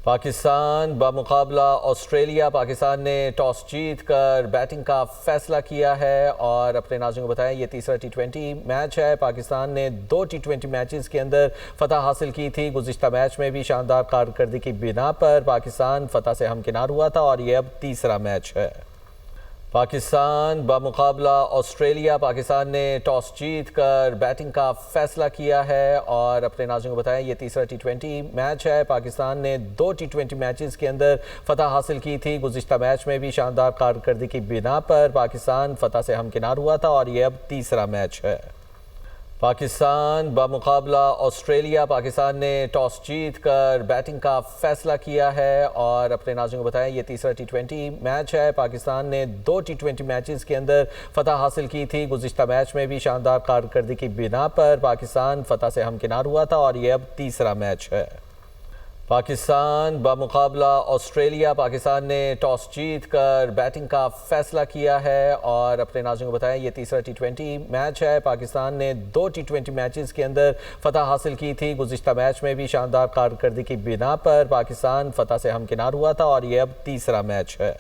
Pakistan बमुकाबला Australia. Pakistan ने toss जीत कर batting का फैसला किया है और अपने नाज़रीन को बताया ये तीसरा टी20 मैच है। पाकिस्तान ने 2 टी20 मैचेस के अंदर फतह हासिल की थी। गुज़िश्ता मैच में भी शानदार कारकर्दगी की बिना पर पाकिस्तान फतह से हमकिनार हुआ था और ये अब तीसरा मैच है। पाकिस्तान बमुकाबला ऑस्ट्रेलिया। पाकिस्तान ने टॉस जीत कर बैटिंग का फैसला किया है और अपने नाज़रीन को बताया ये तीसरा टी20 मैच है। पाकिस्तान ने 2 टी20 मैचेस के अंदर फतह हासिल की थी। गुज़िश्ता मैच में भी शानदार कारकर्दगी की बिना पर पाकिस्तान फतह से हमकिनार हुआ था और ये अब तीसरा मैच है। पाकिस्तान बमुकाबला ऑस्ट्रेलिया। पाकिस्तान ने टॉस जीत कर बैटिंग का फैसला किया है और अपने नाज़रीन को बताया ये तीसरा टी20 मैच है। पाकिस्तान ने 2 टी20 मैचेस के अंदर फतह हासिल की थी। गुज़िश्ता मैच में भी शानदार कारकर्दगी की बिना पर पाकिस्तान फतह से हमकिनार हुआ था और ये अब तीसरा मैच है। पाकिस्तान बमुकाबला ऑस्ट्रेलिया। पाकिस्तान ने टॉस जीत कर बैटिंग का फैसला किया है और अपने नाज़रीन को बताया ये तीसरा टी20 मैच है। पाकिस्तान ने 2 टी20 मैचेस के अंदर फतह हासिल की थी। गुज़िश्ता मैच में भी शानदार कारकर्दगी की बिना पर पाकिस्तान फतह से हमकिनार हुआ था और ये अब तीसरा मैच है।